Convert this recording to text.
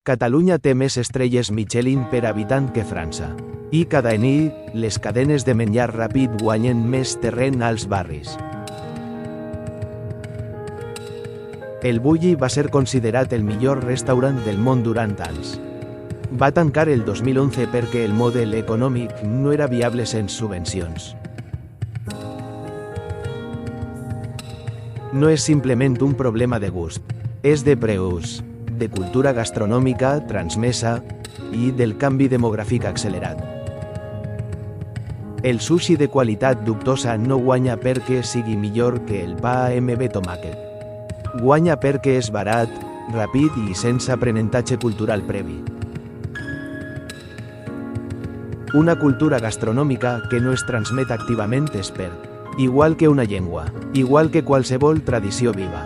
Catalunya té més estrelles Michelin per habitant que França. I cada any, les cadenes de menjar ràpid guanyen més terreny als barris. El Bulli va ser considerat el millor restaurant del món durant anys. Va tancar el 2011 perquè el model econòmic no era viable sense subvencions. No és simplement un problema de gust, és de preus, de cultura gastronòmica transmesa i del canvi demogràfic accelerat. El sushi de qualitat dubtosa no guanya perquè sigui millor que el pa amb tomàquet. Guanya perquè és barat, ràpid i sense aprenentatge cultural previ. Una cultura gastronòmica que no es transmet activament es perd, igual que una llengua, igual que qualsevol tradició viva.